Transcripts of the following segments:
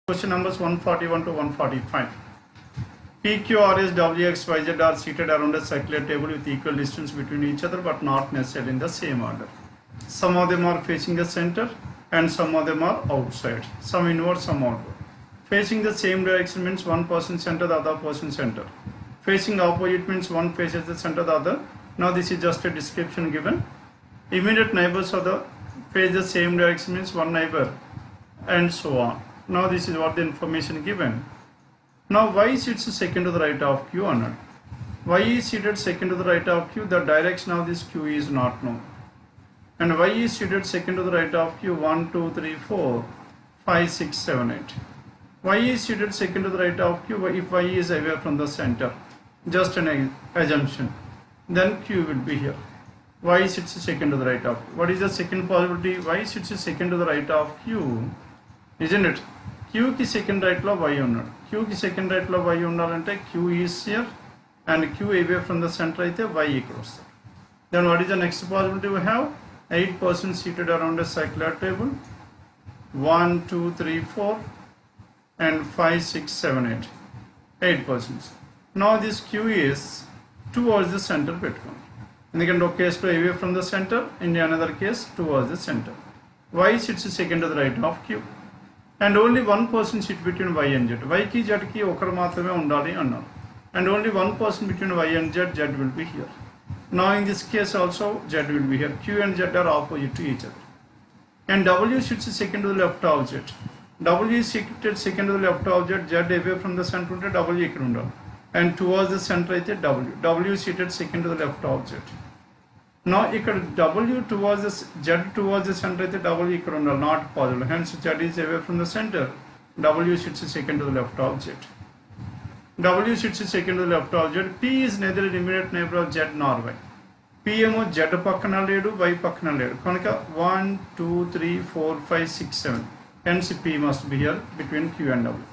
Question numbers 141 to 145. P, Q, R, S, W, X, Y, Z are seated around a circular table with equal distance between each other but not necessarily in the same order. Some of them are facing the center and some of them are outside. Some inward, some outward. Facing the same direction means one person center, the other person center. Facing opposite means one faces the center, the other. Now this is just a description given. Immediate neighbors of the face the same direction means one neighbor and so on. Now this is what the information given. Now Y sits second to the right of Q or not. Y is seated second to the right of Q. The direction of this Q is not known. And Y is seated second to the right of Q. 1, 2, 3, 4, 5, 6, 7, 8. Y is seated second to the right of Q if Y is away from the center. Just an assumption. Then Q will be here. Y sits second to the right of Q. What is the second possibility? Y sits second to the right of Q. Isn't it? Q ki second right lo Y unnadu. Q ki second right lo Y undalante Q is here and Q away from the center aithe Y ikkada vastadu. Then what is the next possibility we have? 8 persons seated around a circular table. 1, 2, 3, 4 and 5, 6, 7, 8. 8 persons. Now this Q is towards the center pettukondi. ఎందుకంటే ఒక కేసులో away from the center, in another case towards the center. Y sits second to the right of Q. And only one person sits between Y and Z. Y ki Z ki ఒకరు మాత్రమే ఉండాలి అన్నారు. And only one person between Y and Z, Z will be here. Now in this case also Z will be here. Q and Z are opposite to each other. And W sits second to the left of Z. W is seated second to the left of Z. Z away from the center ఉంటే W ఇక్కడ ఉండాలి. And towards the center అయితే W. W is seated second to the left of Z. Now ఇక్కడ W towards the Z towards the center అయితే W ఇక్కడ ఉండాలి. Not possible. Hence Z is away from the center. W sits second to the left of Z. W sits second to the left of Z. P is neither an immediate neighbor of Z nor Y. P ఏమో Z పక్కన లేడు, Y పక్కన లేడు. కనుక 1, 2, 3, 4, 5, 6, 7. Hence P must be here between Q and W.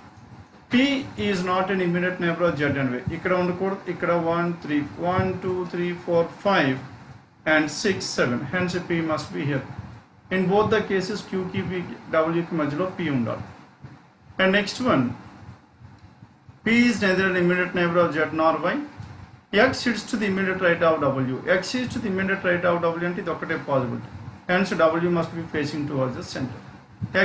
P is not an immediate neighbor of Z and Y. ఇక్కడ ఉండకూడదు. ఇక్కడ 1, 3, 1, 2, 3, 4, 5 and 6, 7. Hence P must be here. In both the cases Q ki P, W ki మధ్యలో P ఉండాలి. And next one. P is neither an immediate neighbor of Z nor Y. X sits to the immediate right of W. X is to the immediate right of W అంటే ఇది ఒకటే possibility. Hence W must be facing towards the center.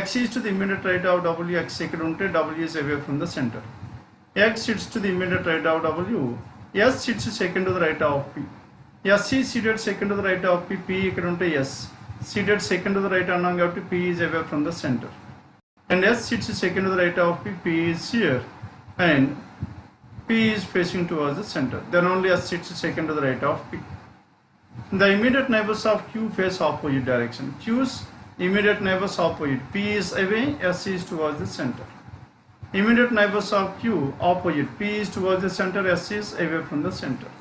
X is to the immediate right of W. X ఇక్కడ ఉంటే W is away from the center. X sits to the immediate right of W. S sits second to the right of P. S is seated second to the right of P. P ఇక్కడ ఉంటే S. Seated second to the right అన్నాం కాబట్టి P is away from the center. And S sits second to the right of P. P is here. And P is facing towards the center. Then only S sits second to the right of P. The immediate neighbors of Q face opposite direction. Q's immediate neighbors opposite. P is away, S is towards the center. Immediate neighbors of Q opposite. P is towards the center, S is away from the center.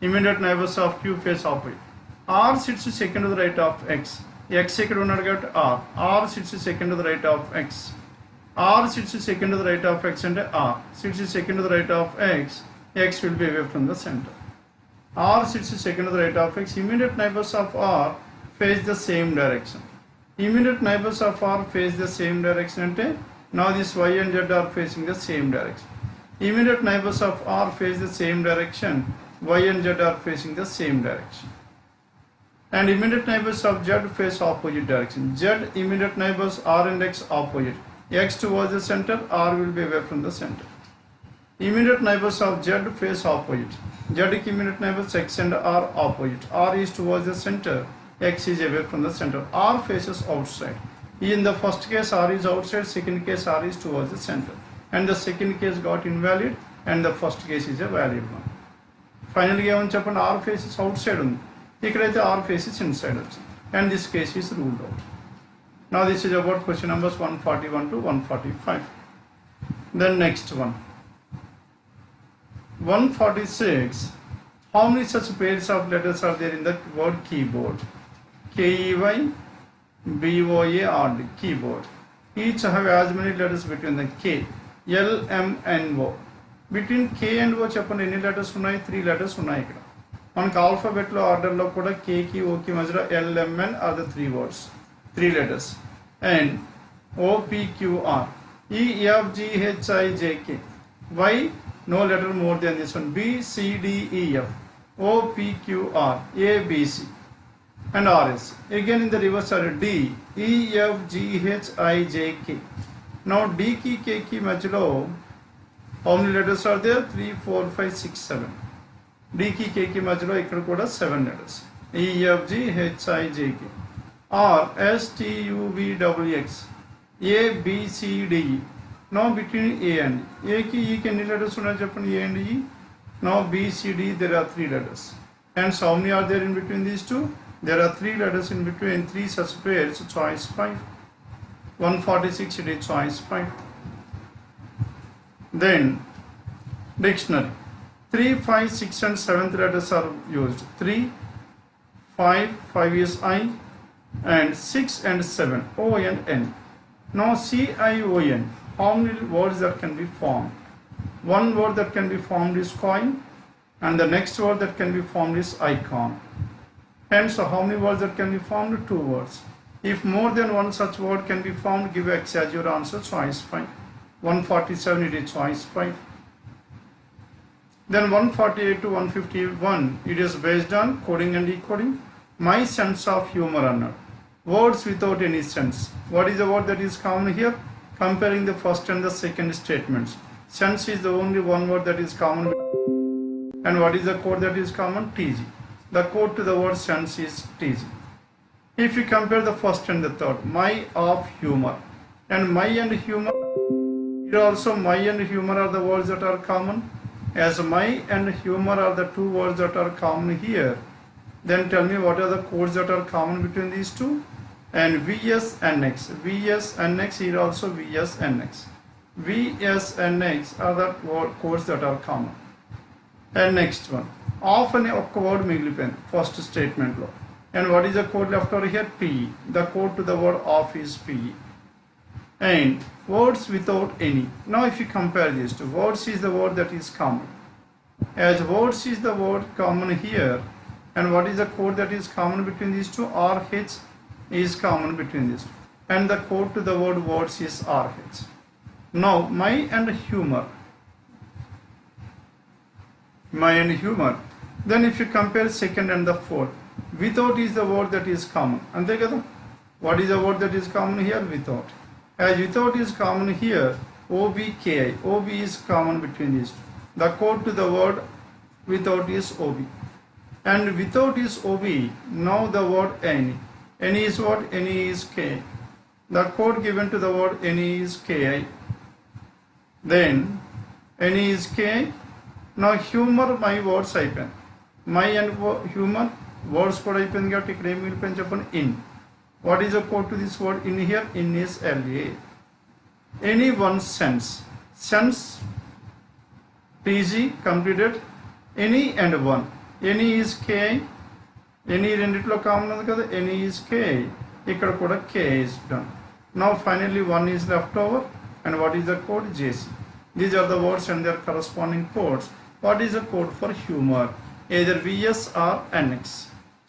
Immediate neighbors of Q face opposite. R sits second to the right of X. X ఇక్కడ ఉన్నాడు కాబట్టి R. R sits second to the right of X. R sits second to the right of X and R sits second to the right of X. X will be away from the center. R sits second to the right of X. Immediate neighbors of R face the same direction. Immediate neighbors of R face the same direction ante now this Y and Z are facing the same direction. Immediate neighbors of R face the same direction. Y and Z are facing the same direction. And immediate neighbors of Z face opposite direction. Z immediate neighbors R and X opposite. X towards the center, R will be away from the center. Immediate neighbors of Z face opposite. Z immediate neighbors X and R opposite. R is towards the center, X is away from the center. R faces outside. In the first case R is outside, second case R is towards the center. And the second case got invalid and the first case is a valid one. Finally ఏమని చెప్పండి, R faces outside ఉంది. ఇక్కడైతే R faces inside వచ్చింది. And this case is ruled out. Now this is about question numbers 141 to 145. Then next one. 146. How many such pairs of letters are there in the word keyboard? K-E-Y, B-O-A-R-D, keyboard. Each have as many letters between the K, L, M, and O. Between K and O చెప్పండి ఎన్ని letters ఉన్నాయి? 3 letters ఉన్నాయి ఇక్కడ. మనకు ఆల్ఫాబెట్లో ఆర్డర్లో కూడా K కి O కి మధ్యలో L, M, N are the 3 words. 3 letters. And O, P, Q, R. E, F, G, H, I, J, K. Y, no letter more than this one. B, C, D, E, F. O, P, Q, R. A, B, C. And R, S. Again in the reverse order. D, E, F, G, H, I, J, K. Now D key, K key majlo, how many letters are there? 3, 4, 5, 6, 7. D key, K key majlo, ikkada kuda 7 letters. E, F, G, H, I, J, K. R, S, T, U, V, W, X. A, B, C, D, E. Now between A and E. A key, E key, any letters are Japan, A and E. Now B, C, D, there are 3 letters. And so how many are there in between these two? There are 3 letters in between, 3 such pairs, choice 5. 146, it is choice 5. Then dictionary. 3, 5, 6 and 7th letters are used. 3, 5 is I, and 6 and 7, O and N. Now CION, how many words that can be formed? One word that can be formed is coin, and the next word that can be formed is icon. And so how many words that can be formed? 2 words. If more than one such word can be formed, give X as your answer, choice 5. 147, it is choice 5. Then 148 to 151, it is based on coding and decoding. My sense of humor or words without any sense. What is the word that is common here? Comparing the first and the second statements. Sense is the only one word that is common. And what is the code that is common? TG. The code to the word sense is TG. If you compare the first and the third, my of humor and my and humor, here also my and humor are the words that are common. As my and humor are the 2 words that are common here, then tell me what are the codes that are common between these two. And VS and X. VS and X, here also VS and X. VS and X are the codes that are common. And next one. Often a word miglipen, first statement law. And what is the code left over here? P. The code to the word of is P. And words without any. Now if you compare these two, words is the word that is common. As words is the word common here, and what is the code that is common between these two? RH is common between these two. And the code to the word words is RH. Now my and humor. My and humor. Then if you compare second and the fourth, without is the word that is common. And what is the word that is common here? Without. As without is common here, OBKI. OB is common between these two. The code to the word without is OB. And without is OB, now the word any. Any is what? Any is K. The code given to the word any is KI. Then any is K. Now humor, my words అయిపోయింది. My and humor, words కూడా అయిపోయింది కాబట్టి ఇక్కడ ఏం మిగిలిపోయింది చెప్పండి? In. What is the code to this word in here? In is LA. Any one sense. Sense, PG, completed. Any and one. Any is K. Any రెండిట్లో common ఉంది కదా? Any is K. ఇక్కడ కూడా K is done. Now finally one is left over. And what is the code? JC. These are the words and their corresponding codes. What is the code for humor? Either VS or NX.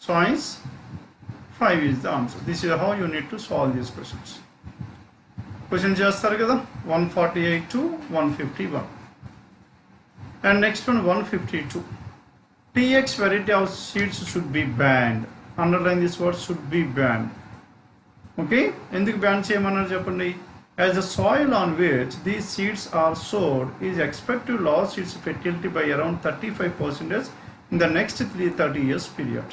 Choice 5 is the answer. This is how you need to solve these questions. Question చేస్తారు కదా 148 to 151. And next one 152. TX variety of seeds should be banned. Underline this word, should be banned. Okay? ఎందుకు ban చేయమన్నారు చెప్పండి? As the soil on which these seeds are sowed is expected to lose its fertility by around 35% in the next 30 years period.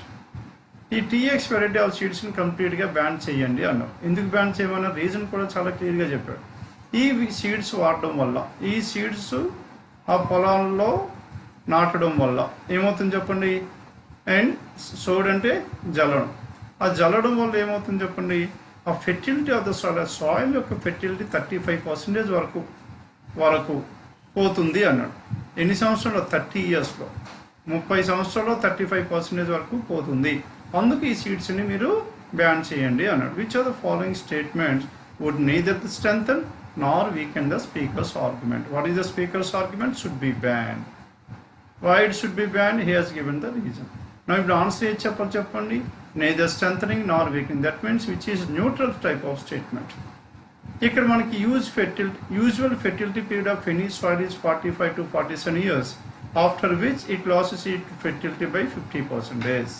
ఈ TX variety of సీడ్స్ని కంప్లీట్గా ban చేయండి అన్నారు. ఎందుకు ban చేయమన్న reason కూడా చాలా క్లియర్గా చెప్పాడు. ఈ సీడ్స్ వాడడం వల్ల, ఈ సీడ్స్ ఆ పొలాల్లో నాటడం వల్ల ఏమవుతుంది చెప్పండి? అండ్ సోడ్ అంటే జల్లడం. ఆ జల్లడం వల్ల ఏమవుతుంది చెప్పండి? ఆ ఫెర్టిలిటీ ఆఫ్ ద సాయిల్ యొక్క ఫెర్టిలిటీ 35% వరకు పోతుంది అన్నాడు. ఎన్ని సంవత్సరాలు? 30 yearsలో, 30 సంవత్సరాల్లో 35% వరకు పోతుంది. అందుకు ఈ సీడ్స్ని మీరు బ్యాన్ చేయండి అన్నాడు. Which are the following statements would neither strengthen nor weaken the speaker's argument? What is the speaker's argument? Should be banned. Why it should be banned? He has given the reason. Now ఇప్పుడు answer ఏది చెప్పండి? Neither strengthening nor weakening. That means which is neutral type of statement. ఇక్కడ మనకి usual fertility period of any soil is 45 to 47 years, after which it loses its fertility by 50%.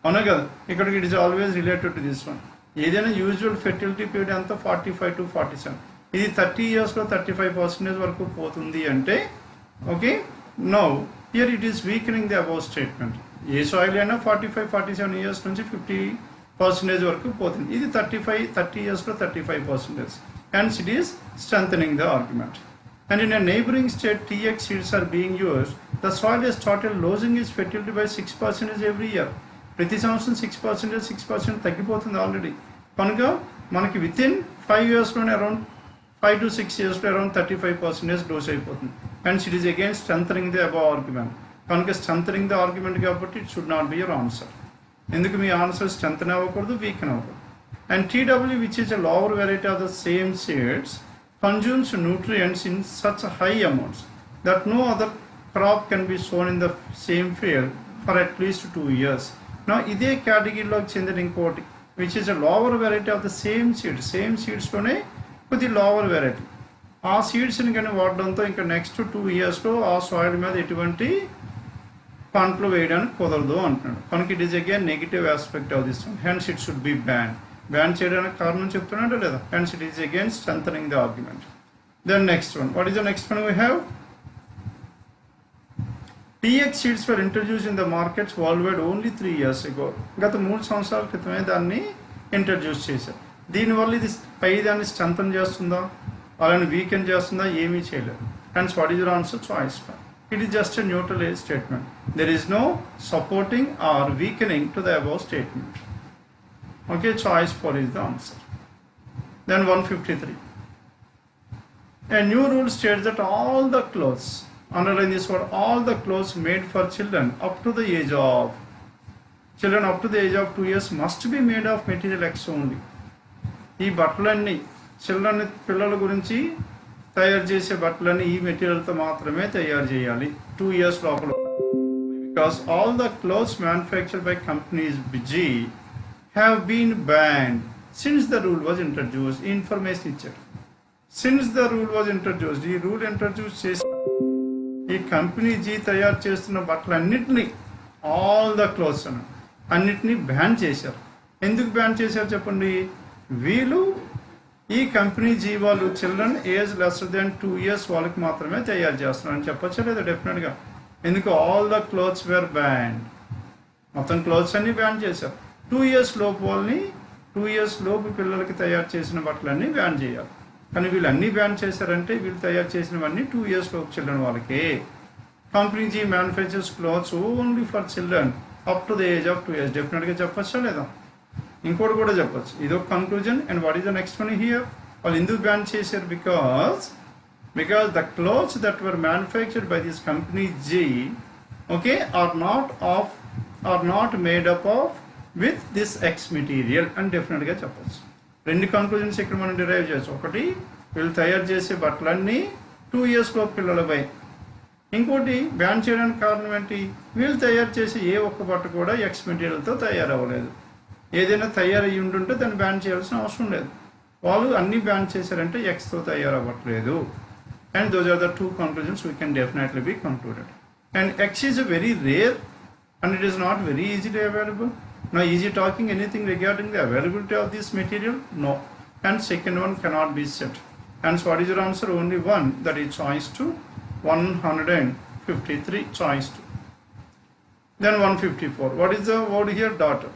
అవునా కదా, ఇక్కడ it is always related to this one. ఏదైనా usual fertility period అంతా 45 to 47, ఇది 30 yearsలో 35% వరకు పోతుంది అంటే okay. Now here it is weakening the above statement. A soil అయినా 45-47 years నుంచి 50% వరకు పోతుంది. ఇది 30 yearsలో 35%. Hence it is strengthening the argument. And in a neighboring state, TX seeds are being used. The soil has started losing its fertility by 6% every year. ప్రతి సంవత్సరం 6% తగ్గిపోతుంది already. కనుక మనకి వితిన్ 5 yearsలోనే అరౌండ్ 5 to 6 yearsలో అరౌండ్ 35% డోస్ అయిపోతుంది. Hence it is again strengthening the above argument. కనుక strengthening the argument కాబట్టి it should not be your answer. ఎందుకు మీ ఆన్సర్ స్ట్రెంథెన్ అవ్వకూడదు, వీకెన్ అవ్వకూడదు. And TW, which is a lower variety of the same seeds, consumes nutrients in such high amounts that no other crop can be sown in the same field for at least 2 years. Now ఇదే కేటగిరీలోకి చెందిన ఇంకోటి which is a lower variety of the same seedsలోనే కొద్ది lower variety. ఆ సీడ్స్ని కానీ వాడడంతో ఇంకా next 2 yearsలో ఆ soil మీద ఎటువంటి పంటలు వేయడానికి కుదరదు అంటున్నాడు. కనుక it is again negative aspect of this one. Hence it should be ban చేయడానికి కారణం చెప్తున్నాడు లేదా. Hence it is again strengthening the argument. Then next one, what is the next one we have? TX seeds were introduced in the markets worldwide only 3 years ago. గత 3 సంవత్సరాల క్రితమే దాన్ని introduce చేశారు. దీనివల్ల ఇది పై దాన్ని స్ట్రెంథెన్ చేస్తుందా, అలానే వీకెన్ చేస్తుందా, ఏమీ చేయలేదు. Hence what is your answer? Choice 5. It is just a neutral statement. There is no supporting or weakening to the above statement. Okay, choice 4 is the answer. Then 153. A new rule states that all the clothes, underline this word, all the clothes made for children up to the age of 2 years must be made of material X only. ఈ బట్టలన్నీ పిల్లల గురించి తయారు చేసే బట్టలని ఈ మెటీరియల్తో మాత్రమే తయారు చేయాలి 2 years లోపల. Because all the clothes manufactured by companies G have been banned since the rule was introduced. ఈ ఇన్ఫర్మేషన్ ఇచ్చాడు. Since the rule was introduced, ఈ రూల్ ఇంట్రడ్యూస్ చేసి ఈ కంపెనీ G తయారు చేస్తున్న బట్టలన్నింటినీ, ఆల్ ద క్లోత్స్ అన్నిటినీ బ్యాన్ చేశారు. ఎందుకు బ్యాన్ చేశారు చెప్పండి? వీళ్ళు ఈ కంపెనీ G వాళ్ళు children age lesser than 2 years వాళ్ళకి మాత్రమే తయారు చేస్తున్నారు అని చెప్పొచ్చా లేదా? డెఫినెట్గా. ఎందుకు? All the clothes were banned, మొత్తం క్లోత్స్ అన్ని బ్యాన్ చేశారు. 2 years లోపు వాళ్ళని, 2 years లోపు పిల్లలకి తయారు చేసిన బట్టలన్నీ బ్యాన్ చేయాలి. కానీ వీళ్ళు అన్నీ బ్యాన్ చేశారంటే వీళ్ళు తయారు చేసినవన్నీ 2 years లోపు చిల్డ్రన్ వాళ్ళకే. Company G manufactures clothes only for children up to the age of 2 years. డెఫినెట్గా చెప్పొచ్చా లేదా? ఇంకోటి కూడా చెప్పచ్చు. ఇదొక conclusion. And what is the next one here? వాళ్ళు ఎందుకు బ్యాన్ చేశారు? Because the clothes that were manufactured by this company G okay are not made up of with this X material అని డెఫినెట్గా చెప్పచ్చు. 2 కన్క్లూజన్స్ ఇక్కడ మనం డిరైవ్ చేయొచ్చు. ఒకటి, వీళ్ళు తయారు చేసే బట్టలన్నీ 2 years లోపు పిల్లలపై. ఇంకోటి, బ్యాన్ చేయడానికి కారణం ఏంటి? వీళ్ళు తయారు చేసే ఏ ఒక్క బట్ట కూడా ఎక్స్ మెటీరియల్తో తయారవ్వలేదు. ఏదైనా తయారయ్యి ఉంటుంటే దాన్ని బ్యాన్ చేయాల్సిన అవసరం లేదు. వాళ్ళు అన్ని బ్యాన్ చేశారంటే ఎక్స్తో తయారవ్వట్లేదు. And those are the 2 conclusions we can definitely be concluded. And X is a very rare and it is not very easily available. Now, is he talking anything regarding the availability of this material? No. And second one cannot be said. Hence, what is your answer? Only one, that is choice 2, 153, choice 2. Then 154. What is the word here? Daughter.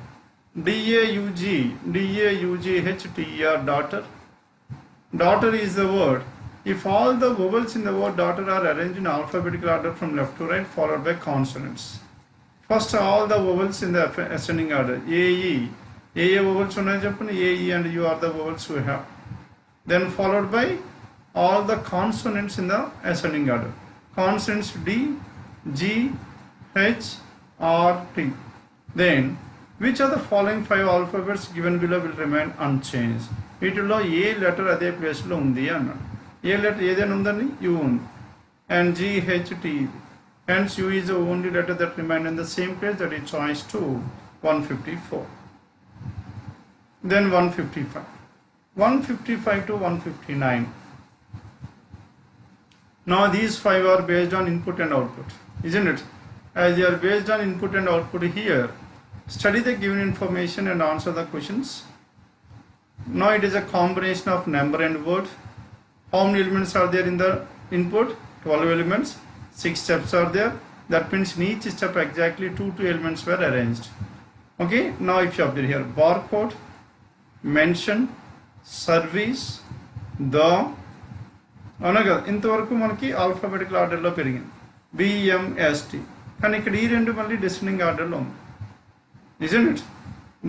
DAUGHTER, daughter. Daughter is the word. If all the vowels in the word daughter are arranged in alphabetical order from left to right, followed by consonants. First, all the vowels in the ascending order. AE vowels unnai cheppandi. AE and U are the vowels we have. Then followed by all the consonants in the ascending order. Consonants D, G, H, R, T. Then which of the following 5 alphabets given below will remain unchanged? వీటిలో ఏ letter అదే ప్లేస్లో ఉంది అన్నాడు. ఏ letter ఏదైనా ఉందని? You ఉంది. And GHT. Hence U is the only letter that remains in the same place, that is choice 2, 154. Then 155. 155 to 159. Now these 5 are based on input and output, isn't it? As they are based on input and output here, study the given information and answer the questions. Now it is a combination of number and word. How many elements are there in the input? 12 elements. 6 steps are there. That means in each step exactly 2 elements were arranged. Okay, now if you observe here, barcode, mention, service, the, అవునా కదా, ఇంతవరకు మనకి alphabetical ఆర్డర్లో పెరిగింది బిఎంఎస్టి, కానీ ఇక్కడ ఈ రెండు మళ్ళీ డిసెండింగ్ ఆర్డర్లో ఉంది, isn't it?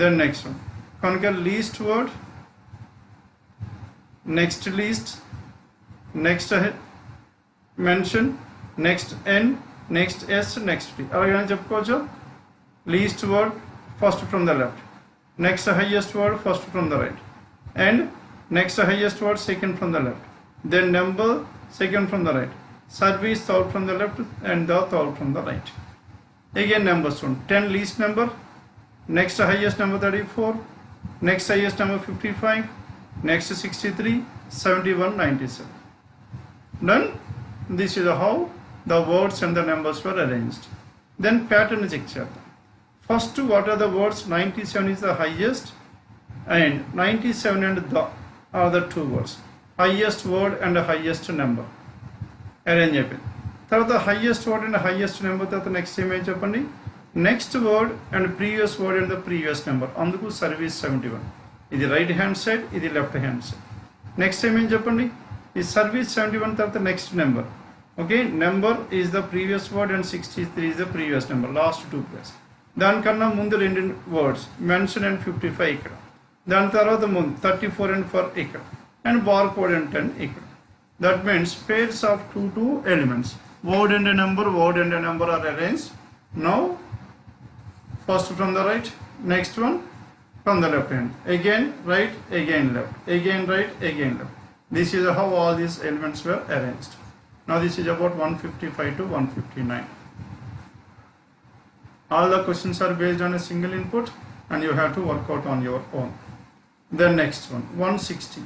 Then next one, కనుక least word, next least, next mention, next N, next S, next T, అలాగే చెప్పుకోవచ్చు. Least word first from the left, next highest word first from the right, and next highest word second from the left, then number second from the right, service third from the left and the third from the right. Again numbers one, 10 least number, next highest number 34, next highest number 55, next 63, 71, 97. Done. This is how the words and the numbers were arranged. Then pattern check చేద్దాం. First, what are the words? 97 is the highest, and 97 and the are the two words, highest word and the highest number. Arrange అయిపోయింది. తర్వాత highest word and highest number, తర్వాత next ఏమేం చెప్పండి, next word and previous word and the previous number. అందుకు service 71, ఇది right hand side, ఇది left hand side. Next ఏమేం చెప్పండి, ఈ సర్వీస్ 71 తర్వాత next number. Okay, number is the previous word and 63 is the previous number, last 2 place. దానికన్నా ముందు 2 words, mention and 55 ఇక్కడ, దాని తర్వాత ముందు 34 and 4 ఇక్కడ, అండ్ బార్ కోడ్ అండ్ 10 ఇక్కడ. That means pairs of two elements, word and a number are arranged. Now first from the right, next one from the left hand, again right, again left, again right, again left. This is how all these elements were arranged. Now this is about 155 to 159. All the questions are based on a single input and you have to work out on your own. The next one, 160.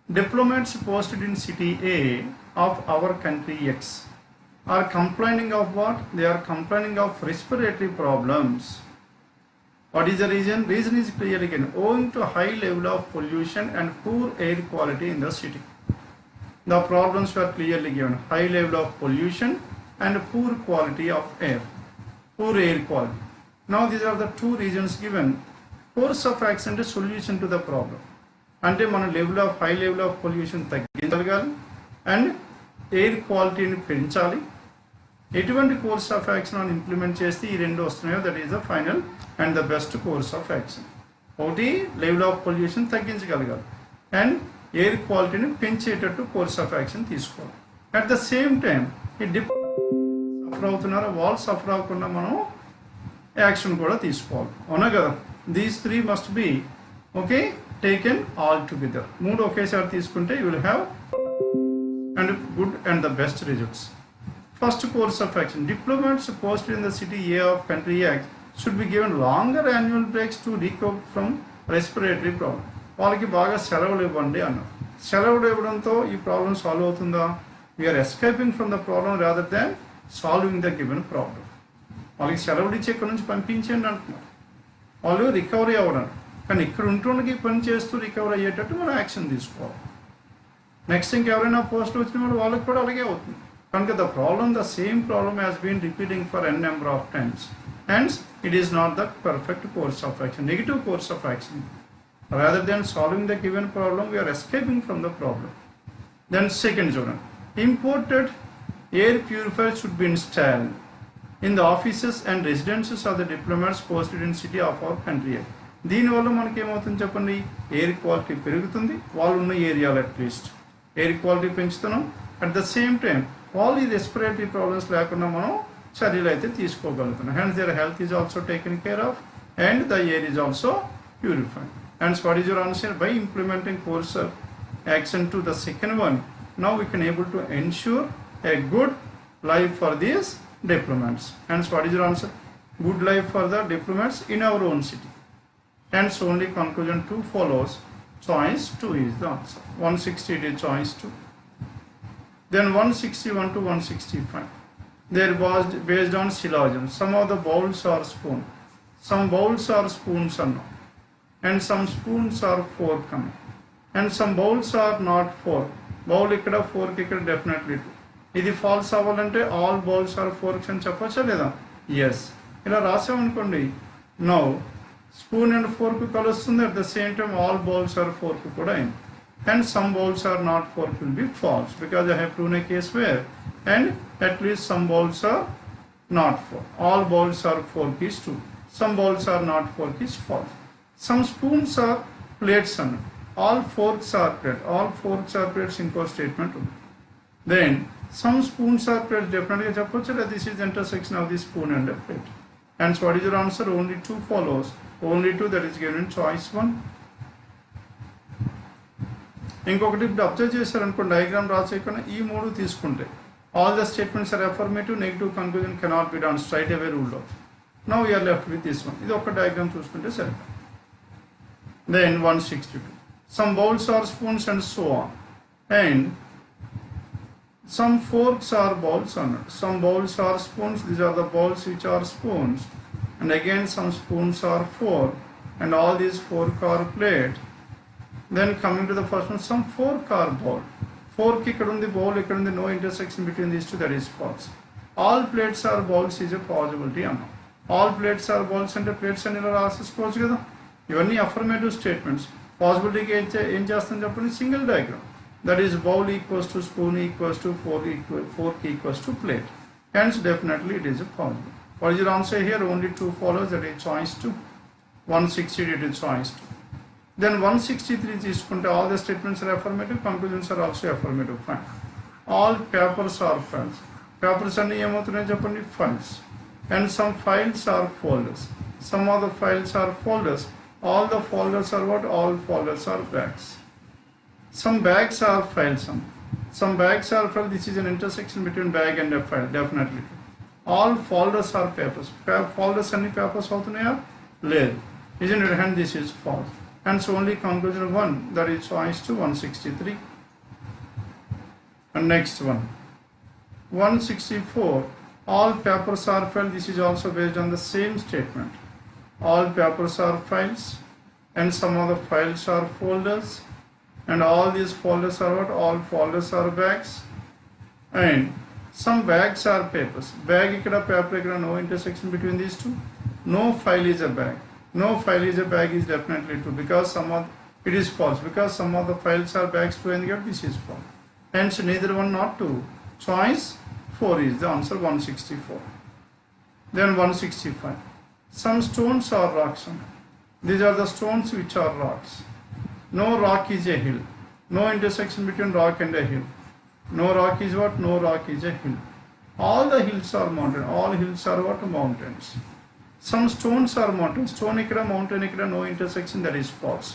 Diplomats posted in city A of our country X are complaining of what? They are complaining of respiratory problems. What is the reason? Reason is clear again, owing to high level of pollution and poor air quality in the city. The problems were clearly given, high level of pollution and poor quality of air, poor air quality. Now these are the two reasons given. Course of action and solution to the problem. అంటే మన level of high level of pollution తగ్గించగలగాలి and air క్వాలిటీని పెంచాలి. ఎటువంటి course of action అని implement చేస్తే ఈ రెండు వస్తున్నాయో that is the final and the best course of action. ఒకటి లెవెల్ ఆఫ్ పొల్యూషన్ తగ్గించగలగాలి అండ్ ఎయిర్ క్వాలిటీని పెంచేటట్టు కోర్స్ ఆఫ్ యాక్షన్ తీసుకోవాలి. అట్ ద సేమ్ టైం ఈ సఫర్ అవుతున్నారో వాళ్ళు సఫర్ అవ్వకుండా మనం యాక్షన్ కూడా తీసుకోవాలి, అవునా కదా. These 3 must be okay taken all together. 3 ఒకేసారి తీసుకుంటే you will have and good and the best results. First course of action, diplomats posted in the city A of country X should be given longer annual breaks to recover from respiratory problem. వాళ్ళకి బాగా సెలవులు ఇవ్వండి అన్నారు. సెలవులు ఇవ్వడంతో ఈ problem solve అవుతుందా? We're escaping from the problem rather than solving the given problem. వాళ్ళకి సెలవులు ఇచ్చి ఇక్కడ నుంచి పంపించండి అంటున్నారు, వాళ్ళు రికవరీ అవ్వడానికి. కానీ ఇక్కడ ఉంటుండకి పని చేస్తూ రికవర్ అయ్యేటట్టు మనం యాక్షన్ తీసుకోవాలి. నెక్స్ట్ ఇంకెవరైనా పోస్టులు వచ్చిన వాళ్ళకి కూడా అలాగే అవుతుంది. కనుక the problem, the same problem has been repeating for n number of times. Hence it is not the perfect course of action, negative course of action. Rather than solving the given problem, we are escaping from the problem. Then second చూడండి, imported air purifier should be installed in the offices and residences of the diplomats posted in city of our country. దీనివల్ల మనకి ఏమవుతుంది చెప్పండి, air quality పెరుగుతుంది, వాళ్ళు ఉన్న ఏరియాలో at least air quality పెంచుతున్నాం. అట్ ద సేమ్ టైం వాళ్ళు ఈ రెస్పిరేటరీ ప్రాబ్లమ్స్ లేకుండా మనం చర్యలు అయితే తీసుకోగలుగుతున్నాం. Hence their health is also taken care of and the air is also purified. Hence what is your answer? By implementing course of action to the second one, now we can able to ensure a good life for these diplomats. Hence what is your answer? Good life for the diplomats in our own city. Hence only conclusion 2 follows. Choice 2 is the answer. 160 it is choice 2. Then 161 to 165. They are based on syllogism. Some of the bowls are spoon. Some bowls are spoons are not. And some spoons are fork coming. And some bowls are not fork. Bowl ikkada fork ikkada definitely true. ఇది false అవ్వాలంటే all bowls are forks అని చెప్పచ్చా లేదా? Yes. ఇలా రాసామనుకోండి, no spoon and fork కలుస్తుంది, at the same time all bowls are fork కూడా అయింది. And some bowls are not fork will be false because I have proven a case where and at least some bowls are not fork. All bowls are fork is true, some bowls are not fork is false. Some spoons or plates అన్న, all forks are plate, all forks are plates ఇంకో statement ఉంది. Then some spoons are plates, definitely చెప్పొచ్చు that this is the intersection of the spoon and a plate. And so what is your answer? Only 2 follows. Only 2, that is given in choice 1. ఇంకొకటి ఇప్పుడు observe చేశారనుకోండి, diagram రాసేయకుండా ఈ 3 తీసుకుంటే all the statements are affirmative, negative conclusion cannot be done, straight away ruled out. Now we are left with this one. ఇది ఒక diagram చూసుకుంటే సరే. Then 162. Some bowls are spoons and so on. And some forks are bowls on it. Some bowls are spoons. These are the bowls which are spoons. And again some spoons are fork. And all these fork are plate. Then coming to the first one, some fork are bowl. Fork ikkada undi, bowl ikkada undi, no intersection between these two, that is false. All plates are bowls is a possibility anna. All plates are bowls అంటే plates అని ఇలా రాసేసుకోవచ్చు కదా. ఇవన్నీ affirmative statements. పాసిబిలిటీకి ఏం చేస్తాను చెప్పండి, single diagram. That is bowl equals to spoon equals to fork equals to plate. Hence definitely it is a possible. What is your answer here? Only 2 follows, that is choice 2. 160 it is choice 2. Then 163 తీసుకుంటే all the statements are affirmative, conclusions are also affirmative. Fine. All papers are files. Papers అన్ని ఏమవుతున్నాయి చెప్పండి, files. And some files are folders. Some of the files are folders. All the folders are what? All folders are bags. Some bags are files. Some bags are files. This is an intersection between bag and a file, definitely. All folders are papers. Folders any papers అవుతున్నాయా? లేదు. Isn't it? And this is false. And so only conclusion 1, that is choice to 163. And next one, 164. All papers are files. This is also based on the same statement. All papers are files, and some of the files are folders. And all these folders are what? All folders are bags. And some bags are papers. Bag ikkada, paper ikkada, no intersection between these two. No file is a bag. No file is a bag is definitely true because it is false because some of the files are bags too, and yet this is false. Hence neither one not two. Choice 4 is the answer. 164. Then 165. Some stones are rocks. These are the stones which are rocks. No rock is a hill. No intersection between rock and a hill. No rock is what? No rock is a hill. All the hills are mountains. All hills are what? Mountains. Some stones are mountains. Stone ikkada, mountain ikkada, no intersection, that is false.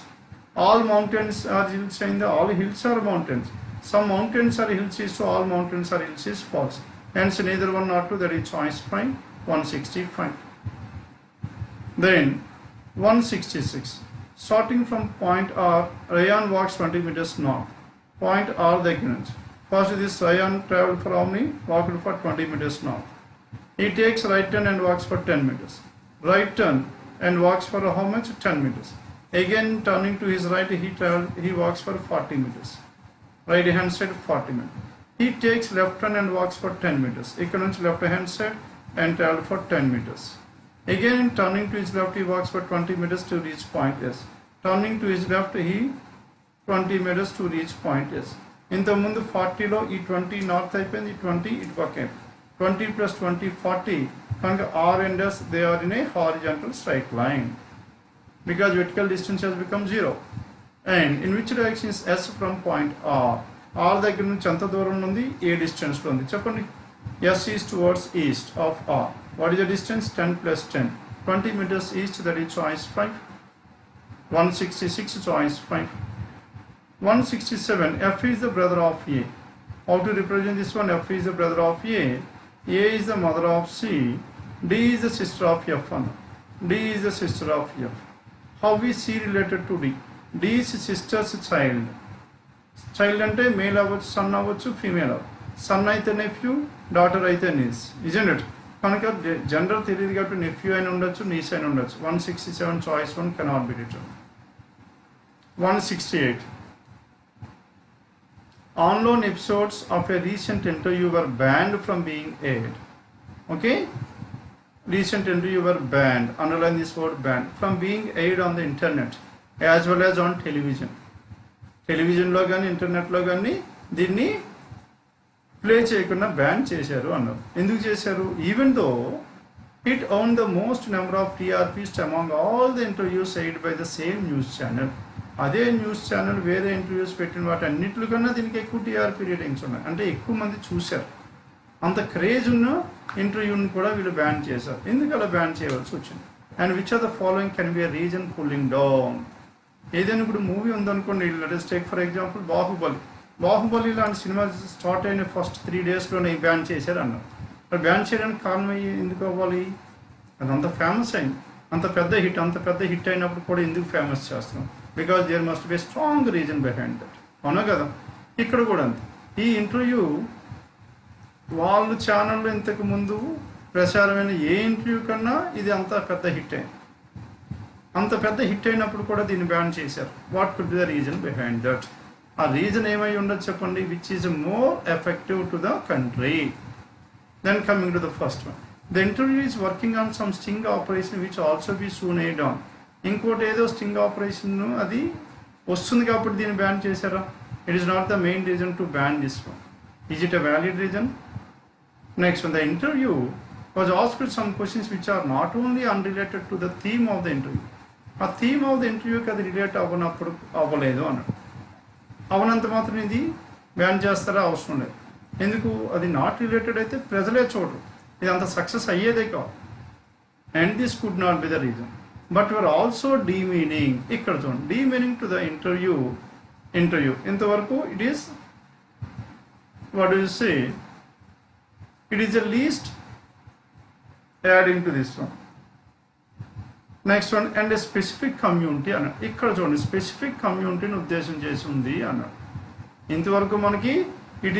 All mountains are hills, and all hills are mountains. Some mountains are hills, so all mountains are hills is false. Hence neither one not two, that is choice 5. 165. Then 166. Starting from point R, Ryan walks 20 meters north. Point R the given. First this Ryan traveled for how many? Walked for 20 meters north. He takes right turn and walks for 10 meters. Right turn and walks for how much? 10 meters. Again turning to his right, he walks for 40 meters. Right hand side 40 meters. He takes left turn and walks for 10 meters. Economics left hand side and traveled for 10 meters. Again turning to his left, he walks for 20 meters to reach point S. Turning to his left, he 20 meters to reach point S. ఇంతకుముందు 40లో ఈ 20 north అయిపోయింది, 20 ఇటు పక్క 20 plus 20 40 కనుక R and S they are in a horizontal straight line because vertical distance has become 0. And in which direction is S from point R? R దగ్గర నుంచి ఎంత దూరం ఉంది? ఏ డిస్టెన్స్లో ఉంది చెప్పండి. S is towards east of R. What is the distance? 10 plus 10. 20 meters east, that is choice 5. 166 choice 5. 167. F is the brother of A. How to represent this one? F is the brother of A. A is the mother of C. D is the sister of F. D is the sister of F. How is C related to D? D is sister's child. Child అంటే male అవ్వచ్చు, sun అవ్వచ్చు, female అవ్వచ్చు. Sun అయితే nephew, daughter అయితే knees, isn't it? కనుక gender తెలియదు కాబట్టి nephew అయినా ఉండొచ్చు, నీస్ అయినా ఉండొచ్చు. 167 choice 1 cannot be return. 168 on-loan episodes of a recent interview were banned from being aired. Okay, recent interview were banned, underline this word banned, from being aired on the internet as well as on television. టెలివిజన్లో కానీ ఇంటర్నెట్లో కానీ దీన్ని play చేయకుండా ban చేశారు అన్నారు. ఎందుకు చేశారు? Even though it owned the most number of TRPs among all the interviews aired by the same news channel. అదే న్యూస్ ఛానల్ వేరే ఇంటర్వ్యూస్ పెట్టిన వాటి అన్నింటికన్నా దీనికి ఎక్కువ టీఆర్పీ రేటింగ్స్ ఉన్నాయి, అంటే ఎక్కువ మంది చూశారు. అంత క్రేజ్ ఉన్న ఇంటర్వ్యూని కూడా వీళ్ళు బ్యాన్ చేశారు. ఎందుకు అలా బ్యాన్ చేయవలసి వచ్చింది? And which are the following can be a reason pulling down? ఏదైనా ఇప్పుడు మూవీ ఉందనుకోండి, let's take for example Baahubali లాంటి సినిమా స్టార్ట్ అయిన ఫస్ట్ 3 daysలోనే బ్యాన్ చేశారు అన్నారు. మరి బ్యాన్ చేయడానికి కారణం ఎందుకు అవ్వాలి? అది అంత ఫేమస్ అయింది, అంత పెద్ద హిట్ అయినప్పుడు కూడా ఎందుకు ఫేమస్ చేస్తున్నాం? Because there must be strong reason behind that. అవునా కదా? ఇక్కడ కూడా అంతే. ఈ ఇంటర్వ్యూ వాళ్ళు ఛానల్లో ఇంతకు ముందు ప్రసారమైన ఏ ఇంటర్వ్యూ కన్నా ఇది అంత పెద్ద హిట్ అయింది. అంత పెద్ద హిట్ అయినప్పుడు కూడా దీన్ని బ్యాన్ చేశారు. What could be the reason behind that? ఆ రీజన్ ఏమై ఉండదు చెప్పండి? Which is more effective to the country. Then coming to the first one, the interview is working on some sting operation which also be soon aired on. ఇంకోటి ఏదో sting operation అది వస్తుంది కాబట్టి దీన్ని బ్యాన్ చేశారా? It is not the main reason to ban this one. Is it a valid reason? Next one, the interview was asked some questions which are not only unrelated to the theme of the interview. ఆ theme of the ఇంటర్వ్యూకి అది relate అవ్వలేదు అన్నాడు. అవనంత మాత్రం ఇది ban చేస్తారా? అవసరం లేదు. ఎందుకు? అది నాట్ రిలేటెడ్ అయితే ప్రజలే చూడరు, ఇది అంత సక్సెస్ అయ్యేదే కాదు. And this could not be the reason. But your also demeaning. ఇక్కడ చూడండి, డీమీనింగ్ టు ద ఇంటర్వ్యూ. ఇంతవరకు it is what you say, it is the least adding to this one. Next one, and a specific community అన్నాడు. ఇక్కడ చూడండి, specific కమ్యూనిటీని ఉద్దేశం చేసి ఉంది అన్నాడు. ఇంతవరకు మనకి it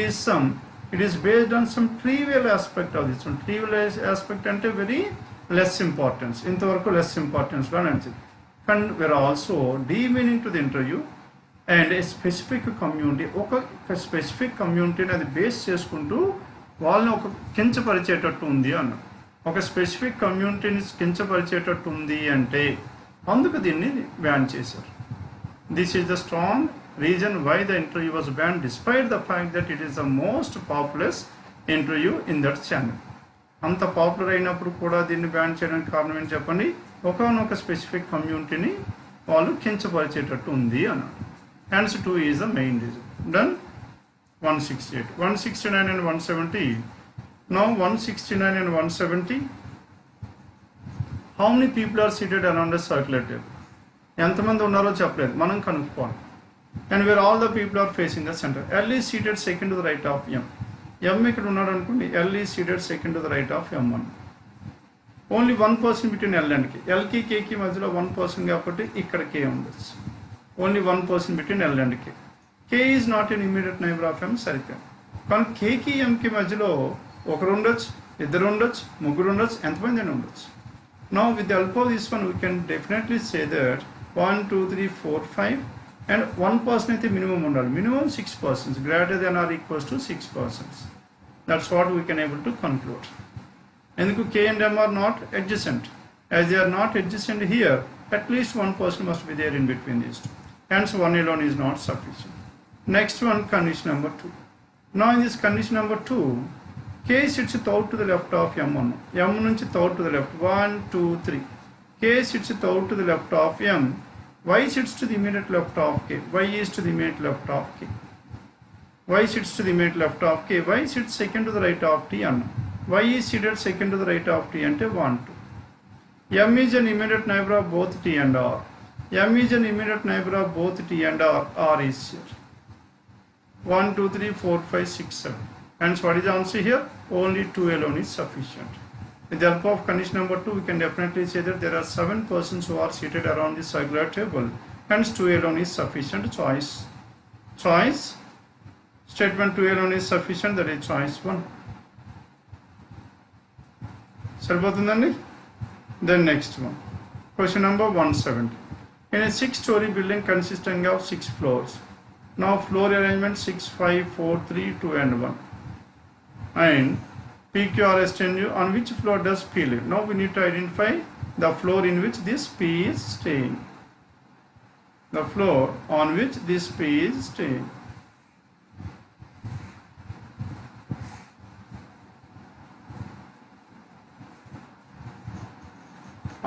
is based on some trivial aspect of this one. Trivial aspect అంటే వెరీ లెస్ ఇంపార్టెన్స్. ఇంతవరకు లెస్ ఇంపార్టెన్స్గా నడిచింది. And we're also demeaning to the interview and a specific community. ఒక స్పెసిఫిక్ కమ్యూనిటీని అది బేస్ చేసుకుంటూ వాళ్ళని ఒక కించపరిచేటట్టు ఉంది అన్నాడు. ఒక స్పెసిఫిక్ కమ్యూనిటీని కించపరిచేటట్టు ఉంది అంటే అందుకు దీన్ని బ్యాన్ చేశారు. This is the strong reason why the interview was ban despite the fact that it is the most popular interview in that channel. అంత పాపులర్ అయినప్పుడు కూడా దీన్ని బ్యాన్ చేయడానికి కారణం ఏంటి చెప్పండి? ఒకనొక స్పెసిఫిక్ కమ్యూనిటీని వాళ్ళు కించపరిచేటట్టు ఉంది అన్నాడు. Hence 2 is the main reason. Done. 168, 169 and 170. Now 169 and 170. How many people are seated around a circular table? ఎంతమంది ఉన్నారో చెప్పలేదు, మనం కనుక్కోవాలి. And where all the people are facing the center. L is seated second to the right of M. M ఇక్కడ ఉన్నాడు అనుకోండి, L is seated second to the right of M1. Only 1 person between L and K. L కి K కి మధ్యలో 1 person కాబట్టి ఇక్కడ K ఉండొచ్చు. Only 1 person between L and K. K is not an immediate neighbor of M. సరిపోయింది. కానీ K కి M కి మధ్యలో ఒకరు ఉండొచ్చు, ఇద్దరు ఉండొచ్చు, ముగ్గురు ఉండొచ్చు, ఎంతమంది అయినా ఉండొచ్చు. Now with the help of this one we can definitely say that 1, 2, 3, 4, 5 and 1 person అయితే minimum ఉండాలి. Minimum 6 persons, greater than or equals to 6 persons. That's what we can able to conclude. ఎందుకు K and M are not adjacent. As they are not adjacent here, at least 1 person must be there in between these two. Hence 1 alone is not sufficient. Next one, condition number 2. Now in this condition number 2, K sits third to the left of M1. M నుంచి third to the left. 1, 2, 3. K sits third to the left of M. Y sits to the immediate left of K. Y is to the immediate left of K. Y sits to the immediate left of K. Y sits second to the right of T and Y is seated second to the right of T and 1, 2. M is an immediate neighbor of both T and R. M is an immediate neighbor of both T and R. R is here. 1, 2, 3, 4, 5, 6, 7. Hence what is the answer here? Only 2 alone is sufficient. With the help of condition number 2, we can definitely say that there are 7 persons who are seated around the circular table hence 2 alone is sufficient. Choice statement 2 alone is sufficient, that is choice 1. సరిపోతుందండి. Then next one, question number 170. In a 6-story building consisting of 6 floors, now floor arrangement 6, 5, 4, 3, 2 and 1, and PQRS tells you on which floor does P live. Now we need to identify the floor in which this P is staying. The floor on which this P is staying.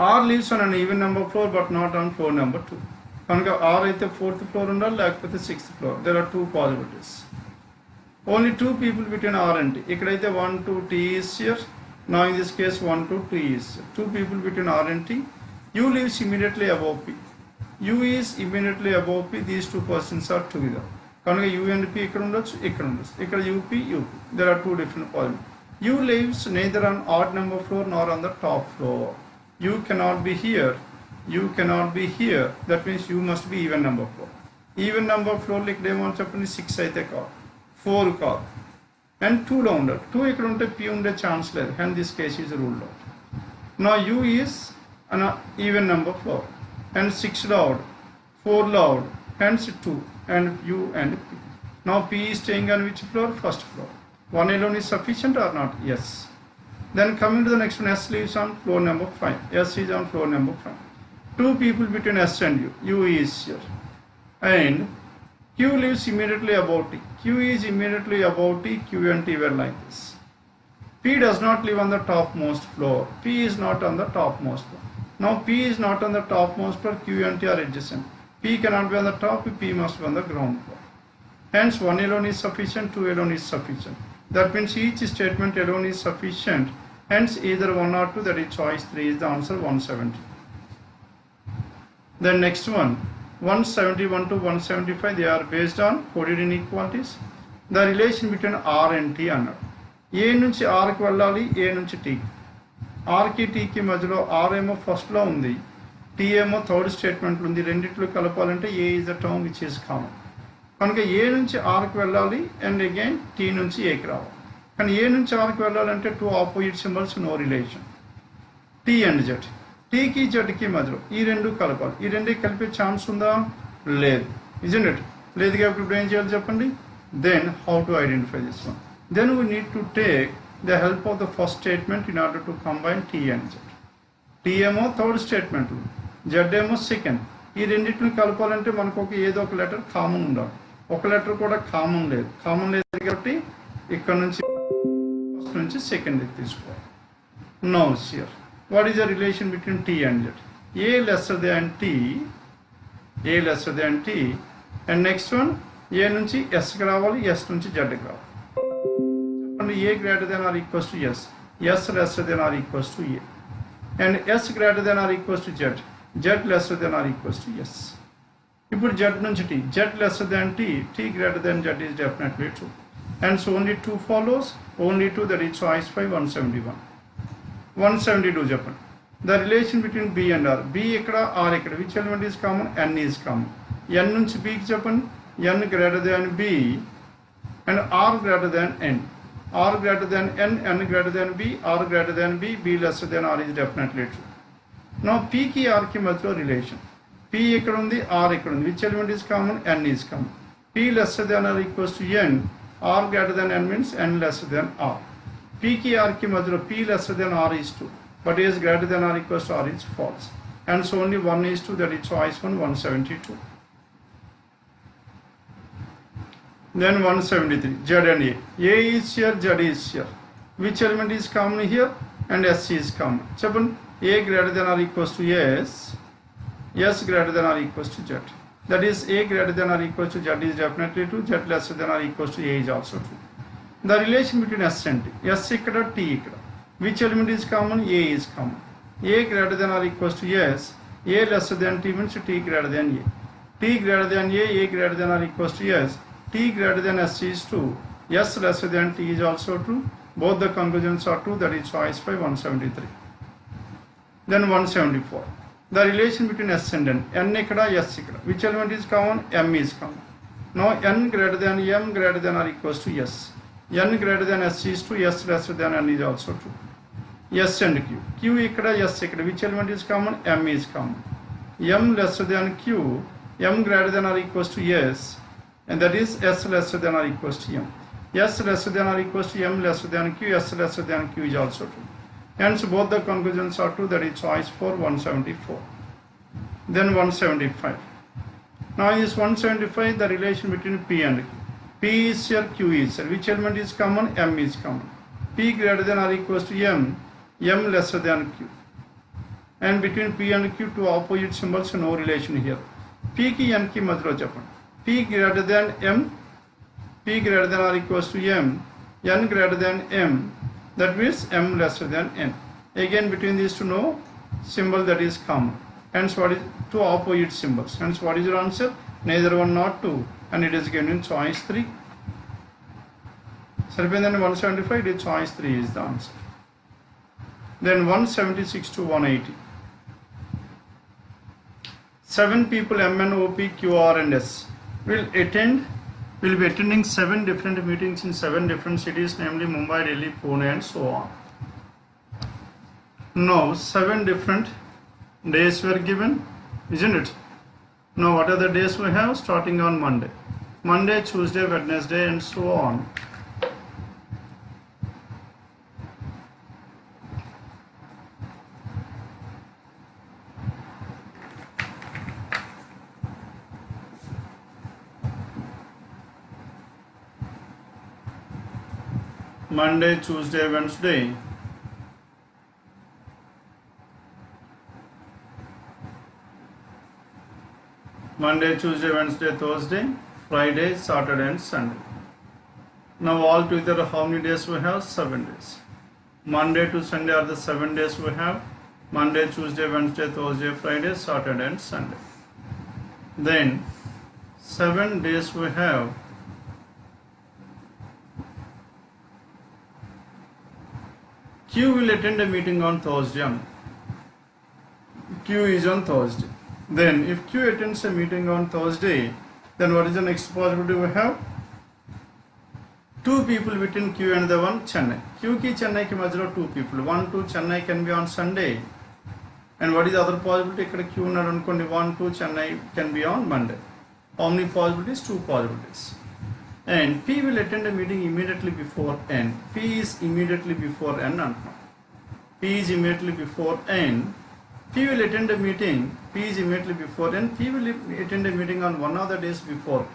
R lives on an even number floor but not on floor number 2. కనుక R అయితే 4th floor ఉండాలి, లేకపోతే 6th floor. There are 2 possibilities. Only 2 people between R and T. ఇక్కడైతే 1, 2, T is here. Now in this case 1, 2, T is here. 2 people between R and T. U lives immediately above P. U is immediately above P. These 2 persons are together. కనుక U and P ఇక్కడ ఉండొచ్చు, ఇక్కడ ఉండొచ్చు. ఇక్కడ UP, UP. There are 2 different possibilities. U lives neither on odd number floor nor on the top floor. You cannot be here. You cannot be here. That means you must be even number floor. Even number floor ఇక్కడ ఏమని చెప్పండి, 6 అయితే కాదు, 4 కాదు, and 2లో ఉండదు. 2 ఇక్కడ ఉంటే P ఉండే ఛాన్స్ లేదు. Hence this case is ruled out. Now U is an even number floor and 6 loud, 4 loud, hence 2 and U and P. Now P is staying on which floor? First floor. 1 alone is sufficient or not? Yes. Then coming to the next one, S lives on floor number 5. S is on floor number 5. 2 people between S and U. U is here. And Q lives immediately above T. Q is immediately above T. Q and T were like this. P does not live on the topmost floor. P is not on the topmost floor. Now P is not on the topmost floor. Q and T are adjacent. P cannot be on the top. P must be on the ground floor. Hence 1 alone is sufficient. 2 alone is sufficient. That means each statement alone is sufficient. Hence either 1 or 2, that is choice 3 is the answer. 170. Then next one, 171 to 175, they are based on coded inequalities. The relation between R and T అన్నాడు. A నుంచి Rకి వెళ్ళాలి, A నుంచి T. Rకి Tకి మధ్యలో R ఏమో ఫస్ట్లో ఉంది, T ఏమో third స్టేట్మెంట్లో ఉంది. రెండిట్లో కలపాలంటే A is the term which is common. కనుక A నుంచి Rకి వెళ్ళాలి అండ్ అగైన్ T నుంచి Aకి రావాలి. కానీ ఏ నుంచి ఆర్కి వెళ్ళాలంటే 2 opposite symbols, no relation. T and Z, టీకి జెడ్కి మధ్యలో ఈ 2 కలపాలి. ఈ 2 కలిపే ఛాన్స్ ఉందా? లేదు. Isn't it? లేదు కాబట్టి ఇప్పుడు ఏం చేయాలి చెప్పండి. Then how to identify this one? Then we need to take the help of the first statement in order to combine T and Z. T ఏమో థర్డ్ స్టేట్మెంట్, జెడ్ ఏమో సెకండ్. ఈ రెండింటిని కలపాలంటే మనకు ఏదో ఒక లెటర్ కామన్ ఉండాలి. ఒక letter కూడా కామన్ లేదు. కామన్ లేదు కాబట్టి ఇక్కడ నుంచి second తీసుకోవాలి. Now here, what is the relation between T and Z? A lesser than T, A lesser than T, and next one, A నుంచి S కి రావాలి, S నుంచి Z కి రావాలి. చెప్పండి, A greater than or equals to S, S lesser than or equals to A, and S greater than or equals to Z, Z lesser than or equals to S. ఇప్పుడు Z నుంచి T, Z lesser than T, T greater than Z is definitely true. And so only 2 follows, only 2, that is choice 5, 171. 172 చెప్పండి. The relation between B and R. B ఇక్కడ, R ఇక్కడ. Which element is common? N is common. N నుంచి B కి చెప్పండి. N greater than B and R greater than N. R greater than N, N greater than B, R greater than B, B lesser than R is definitely true. Now P కి R కి మధ్యలో relation. P ఇక్కడ ఉంది, R ఇక్కడ ఉంది. Which element is common? N is common. P lesser than or equals to N. R greater than N means N lesser than R. P ki R ki madhya P lesser than R is 2, but is greater than or equals to R is false. And so only 1 is 2, that is choice 1, 172. Then 173, Z and A. A is here, Z is here. Which element is common here? And S is common. Second, A greater than or equals to S, S greater than or equals to Z. That is A greater than or equals to Z is definitely true, Z lesser than or equals to A is also true. The relation between S and T, S ikkada, T ikkada. Which element is common? A is common. A greater than or equals to S, A lesser than T means T greater than A. T greater than A greater than or equals to S, T greater than S is true, S lesser than T is also true. Both the conclusions are true, that is choice 5, 173. Then 174. the relation between S and N. N ikkada, S ikkada. Which element is common? M is common. Now N greater than M greater than or equals to S. N greater than S is true, S lesser than N is also true. S and Q. Q ikkada, S ikkada. Which element is common? M is common. M lesser than Q, M greater than or equals to S, and that is S lesser than or equals to M. S lesser than or equals to M lesser than Q, S lesser than Q is also true. Hence both the conclusions are true, that is choice for 174. Then 175. Now in this 175, the relation between P and Q. P is here, Q is here. Which element is common? M is common. P greater than or equals to M, M lesser than Q. And between P and Q, two opposite symbols, no relation here. P ki N ki madhlo chappan. P greater than M, P greater than or equals to M, N greater than M, that means M lesser than N. Again between these two, no symbol that is common. Hence what is two opposite symbols. Hence what is your answer? Neither one nor two, and it is given in choice 3. So then 175, the choice 3 is the answer. Then 176 to 180. 7 people M, N, O, P, Q, R and S will be attending 7 different meetings in 7 different cities, namely Mumbai, Delhi, Pune and so on. Now 7 different days were given, isn't it? Now what are the days we have? Starting on Monday. Monday, Tuesday, Wednesday and so on. Monday, Tuesday, Wednesday. Monday, Tuesday, Wednesday, Thursday, Friday, Saturday and Sunday. Now all together how many days we have? 7 days. Monday to Sunday are the 7 days we have. Monday, Tuesday, Wednesday, Thursday, Friday, Saturday and Sunday. Then 7 days we have. Q will attend a meeting on Thursday. Q is on Thursday. Then if Q attends a meeting on Thursday, then what is the next possibility we have? 2 people between Q and the one Chennai. Q ki Chennai ki majlo 2 people. 1 to Chennai can be on Sunday. And what is the other possibility? Ikkada Q unnaru anukondi, 1 to Chennai can be on Monday. How many possibilities? 2 possibilities. And P will attend a meeting immediately before N. P is immediately before N. P is immediately before N. P will attend a meeting. P is immediately before N. P will attend a meeting on one of the days before.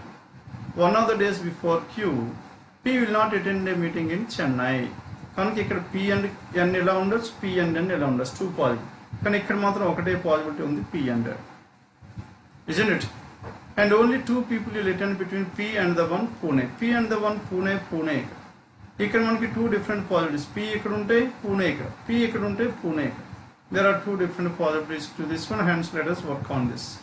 One of the days before Q. P will not attend a meeting in Chennai. Kanaki ikkada P and N ela undochu, P and N ela undochu, 2 possible. Kani ikkada matram okate possibility undi, P and N. Isn't it? And only 2 people will attend between P and the one Pune. P and the one Pune, Pune. Ikkada manaki 2 different possibilities. P ikkada unte, Pune ikkada. P ikkada unte, Pune ikkada. There are 2 different possibilities to this one. Hence let us work on this.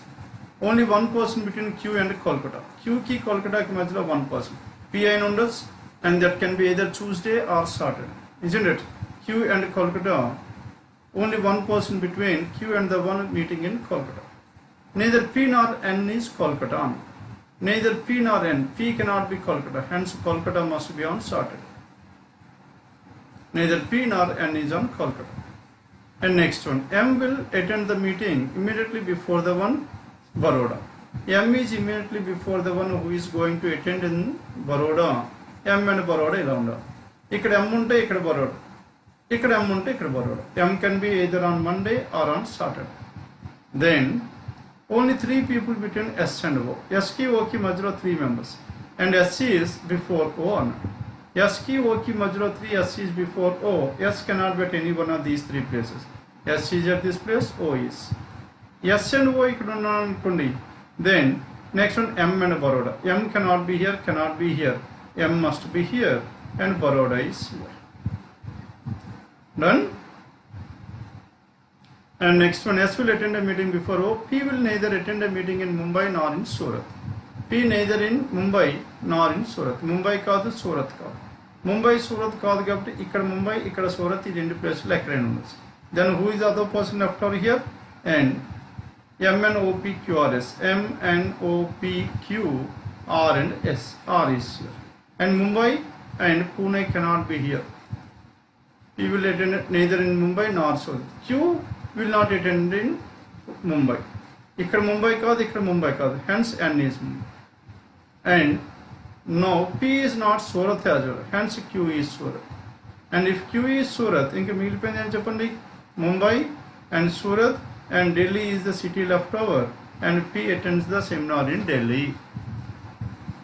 Only one person between Q and Kolkata. Q ki Kolkata ki majlo one person. P and undochu, and that can be either Tuesday or Saturday. Isn't it? Q and Kolkata. Only one person between Q and the one meeting in Kolkata. Neither P nor N is Kolkata. Neither P nor N. P cannot be Kolkata. Hence Kolkata must be on Saturday. Neither P nor N is on Kolkata. And next one. M will attend the meeting immediately before the one Baroda. M is immediately before the one who is going to attend in Baroda. M and Baroda ila undalu. Ikkada M unte ikkada Baroda. Ikkada M unte ikkada Baroda. M can be either on Monday or on Saturday. Then only 3 people between S and O. S ki O ki majlo 3 members. And S is before O. S ki O ki majlo 3, S is before O. S cannot be at any one of these 3 places. S is at this place, O is. S and O ikkada unnaru anukondi. Then next one M and Baroda. M cannot be here, cannot be here. M must be here and Baroda is here. Done? And next one, S will attend a meeting before O. P will neither attend a meeting in Mumbai nor in Surat. P neither in Mumbai nor in Surat. Mumbai kaadu, Surat kaadu. Mumbai, Surat kaadu kabatti ikkada Mumbai, ikkada Surat, ee rendu places ekkadaina undochu. Then who is the other person left over here? And M N O P Q R S. M N O P Q R and S. R is here. And Mumbai and Pune cannot be here. He will attend neither in Mumbai nor Surat. Q will not attend in Mumbai. Ikkada Mumbai kaadu, ikkada Mumbai kaadu. Hence N is Mumbai. And no, P is not Surat as well. Hence Q is Surat. And if Q is Surat, inka మిగిలిపోయింది అని చెప్పండి. Mumbai and Surat and Delhi is the city left over, and P attends the seminar in Delhi.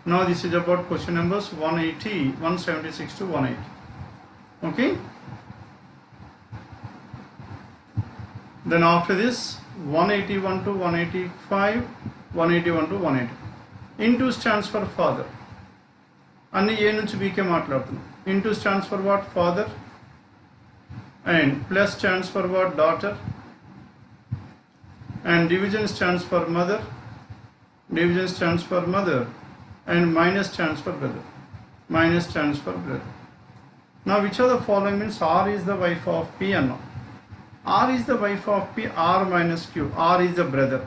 Now this is about question numbers 180, 176 to 180. Okay. Then after this 181 to 185, 181 to 180. Into stands for father. అన్ని ఏ నుంచి BK మాట్లాడుతున్నాం. Into stands for what? Father. And plus stands for what? Daughter. And division stands for mother. Division stands for mother. And minus stands for brother. Minus stands for brother. Now which of the following means R is the wife of P and R is the wife of P, R minus Q. R is the brother.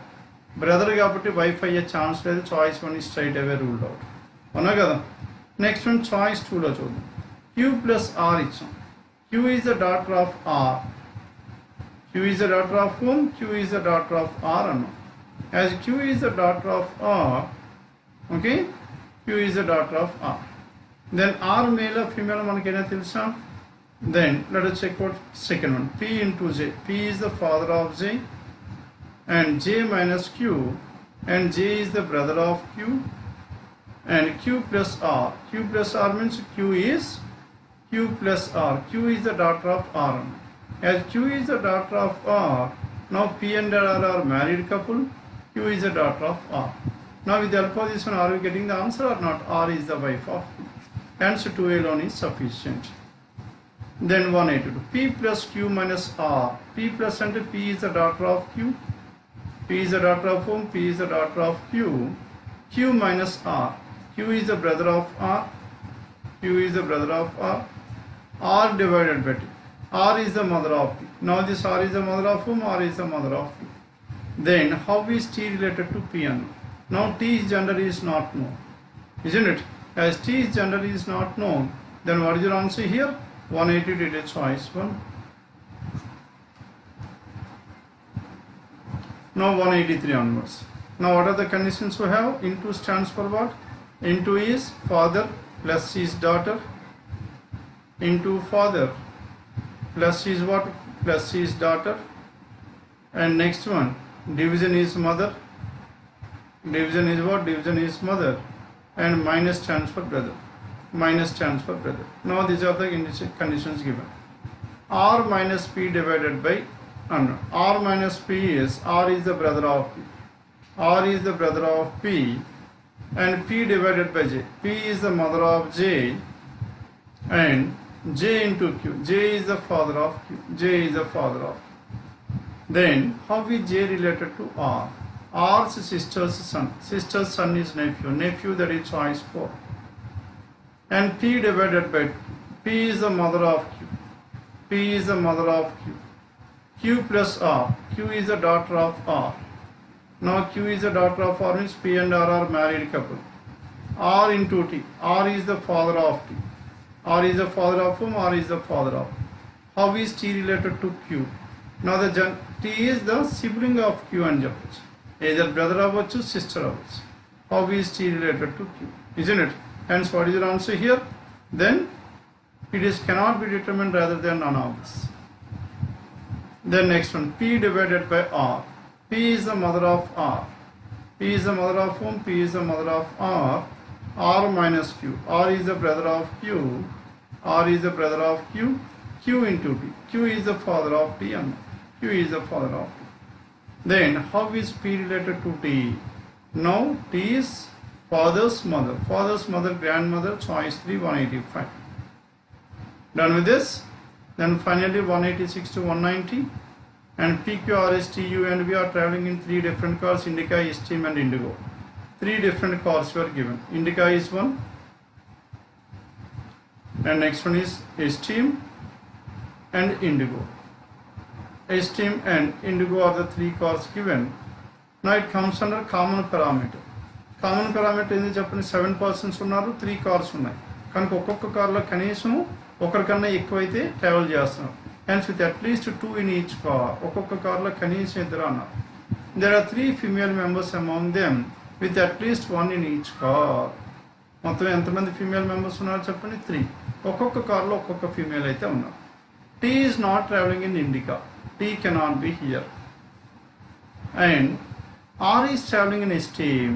Brother కాబట్టి wife అయ్యే chance లేదు. Choice 1 is straight away ruled out. అవునా కదా? Next one choice 2లో చూద్దాం. Q plus R ఇచ్చాం. Q is the daughter of R. Q is the daughter of whom? Q is the daughter of R అన్నాం. As Q is the daughter of R, okay? Q is the daughter of R. Then R male or female మనకైనా తెలుసా? Then let us check out second one. P into J. P is the father of J, and J minus Q, and J is the brother of Q, and Q plus R. Q plus R means Q is Q plus R. Q is the daughter of R. As Q is the daughter of R, now P and R are married couple. Q is the daughter of R. Now with the help of this one, are we getting the answer or not? R is the wife of P. Hence 2 alone is sufficient. Then 182. P plus Q minus R. P plus and P is the daughter of Q. P is the daughter of whom? P is the daughter of Q. Q minus R. Q is the brother of R. Q is the brother of R. R divided by T. R is the mother of P. Now this R is the mother of whom? R is the mother of P. Then how is T related to P and? Now T's gender is not known. Isn't it? As T's gender is not known, then what is your answer here? 180 did a choice 1. Now 183 onwards. Now what are the conditions we have? Into stands for what? Into is father plus his daughter. Into father plus his what? Plus his daughter. And next one, division is mother. Division is what? Division is mother. And minus stands for brother. Minus stands for brother. Now these are the conditions given. R minus P divided by R minus P is R is the brother of P. R is the brother of P, and P divided by J. P is the mother of J, and J into Q. J is the father of Q. J is the father of Q. Then how is J related to R? R's sister's son. Sister's son is nephew. Nephew, that is choice 4. And P divided by P is the mother of Q. P is the mother of Q. Q plus R. Q is the daughter of R. Now Q is the daughter of R means P and R are married couple. R into T. R is the father of T. R is the father of whom? R is the father of. How is T related to Q? Now the T is the sibling of Q and చెప్పచ్చు. Either brother అవ్వచ్చు, sister అవ్వచ్చు. How is T related to Q? Isn't it? Hence what is your answer here? Then it is cannot be determined rather than none of this. Then next one, P divided by R. P is the mother of R. P is the mother of whom? P is the mother of R. R minus Q. R is the brother of Q. R is the brother of Q. Q into T. Q is the father of T and Q is the father of T. Then how is P related to T? Now T is father's mother. Father's mother, grandmother, choice 3, 185. Done with this? Then finally 186 to 190. And PQRS, TU and we are traveling in 3 different cars, Indica, Esteem and Indigo. 3 different cars were given. Indica is one. And next one is Esteem and Indigo. Esteem and Indigo are the 3 cars given. Now it comes under common parameter. Common parameter ఏంది చెప్పండి, 7 persons ఉన్నారు, 3 cars ఉన్నాయి కనుక ఒక్కొక్క కార్లో కనీసం ఒకరికన్నా ఎక్కువైతే ట్రావెల్ చేస్తున్నారు. Hence with at least 2 in each car, ఒక్కొక్క కార్లో కనీసం ఇద్దరు అన్నారు. There are 3 female members among them with at least 1 in each car. మొత్తం ఎంతమంది ఫీమేల్ మెంబర్స్ ఉన్నారు చెప్పండి, 3. ఒక్కొక్క కార్లో ఒక్కొక్క ఫీమేల్ అయితే ఉన్నారు. T is not traveling in Indica, T cannot be here. And R is traveling in Esteem,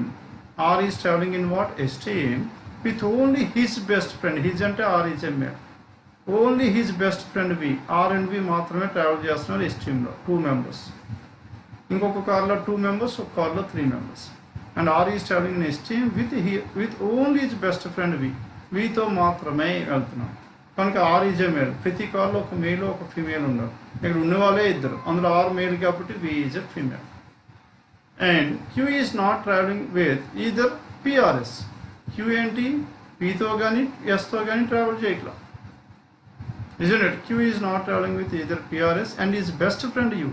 R is traveling in what? Esteem with only his best friend. His అంటే R is a male. Only his best friend V. R and V మాత్రమే travel చేస్తున్నారు ఎస్టీమ్లో, 2 members. ఇంకొక కార్లో 2 members, ఒక కార్లో 3 members. And R is traveling in esteem with only his best friend V. Vతో మాత్రమే వెళ్తున్నాం కనుక R is a male. ప్రతి కార్లో ఒక మేల్ ఒక ఫీమేల్ ఉన్నారు. ఇక్కడ ఉన్నవాళ్ళే ఇద్దరు, అందులో R మేల్ కాబట్టి V is a female. And Q is not traveling with either P or S. Q ఏంటి, Pతో కానీ Sతో కానీ ట్రావెల్ చేయట్లా, isn't it? Q is not traveling with either P or S and his best friend U.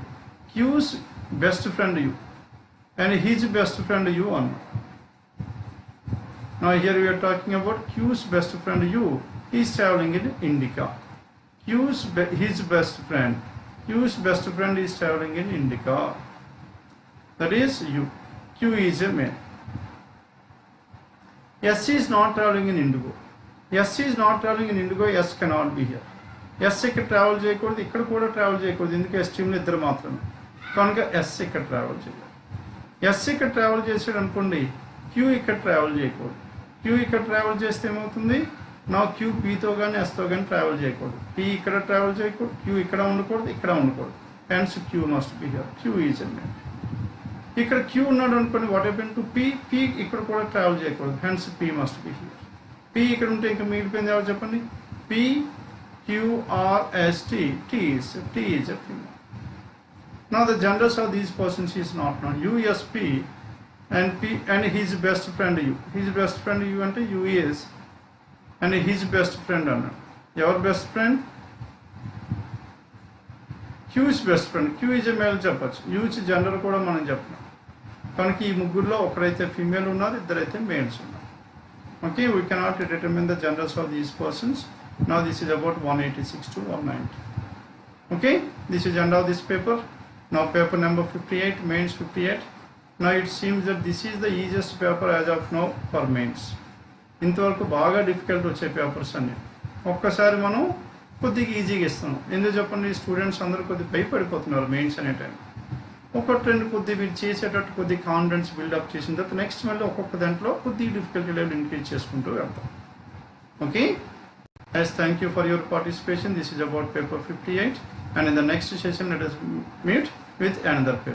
Q's best friend U and his best friend U on. Now here we are talking about Q's best friend U. He is traveling in Indica. His best friend. Q's best friend is traveling in Indica. That is U. Q is a male. S is not traveling in Indigo. S is not traveling in Indigo. S cannot be here. S ఇక్కడ travel చేయకూడదు, ఇక్కడ కూడా travel చేయకూడదు, ఎందుకంటే ఎస్టీమ్లో ఇద్దరు మాత్రమే కనుక S ఇక్కడ ట్రావెల్ చేయాలి. S ఇక్కడ ట్రావెల్ చేసాడు అనుకోండి, Q ఇక్కడ ట్రావెల్ చేయకూడదు. Q ఇక్కడ ట్రావెల్ చేస్తే ఏమవుతుంది, నా Q Pతో కానీ Sతో కానీ ట్రావెల్ చేయకూడదు. P ఇక్కడ ట్రావెల్ చేయకూడదు, Q ఇక్కడ ఉండకూడదు, ఇక్కడ ఉండకూడదు. Hence Q must be here. Q is a male. ఇక్కడ Q ఉన్నాడు అనుకోండి, what happen to P? P ఇక్కడ కూడా ట్రావెల్ చేయకూడదు, hence P must be here. P ఇక్కడ ఉంటే ఇంకా మిగిలిపోయింది ఎవరు చెప్పండి, P Q R S T. T is a female. Now the genders of these persons is not known. U S P and his best friend U. His best friend U అంటే U is and his best friend అన్నాడు. ఎవరు best friend? Q's best friend. Q is a male చెప్పచ్చు, U's gender కూడా మనం చెప్పినాం కనుక ఈ ముగ్గురులో ఒకరైతే ఫీమేల్ ఉన్నారు, ఇద్దరైతే మేల్స్ ఉన్నారు. Okay, we cannot determine the genders of these persons. Now this is about 186 to 190. Okay, this is end of this paper. Now paper number 58, mains 58. Now it seems that this is the easiest paper as of now for mains. ఇంతవరకు బాగా difficult వచ్చే papers అన్నీ ఒక్కసారి మనం కొద్దిగా ఈజీగా ఇస్తున్నాం. ఎందుకు చెప్పండి, స్టూడెంట్స్ అందరూ కొద్దిగా భయపడిపోతున్నారు మెయిన్స్ అనే టైం. ఒకటి రెండు కొద్దిగా మీరు చేసేటట్టు కొద్దిగా కాన్ఫిడెన్స్ బిల్డప్ చేసిన తర్వాత నెక్స్ట్ మళ్ళీ ఒక్కొక్క దాంట్లో కొద్దిగా డిఫికల్టీ లెవెల్ ఇంక్రీజ్ చేసుకుంటూ వెళ్తాం. Okay, yes, thank you for your participation. This is about paper 58 and in the next session let us meet with another paper.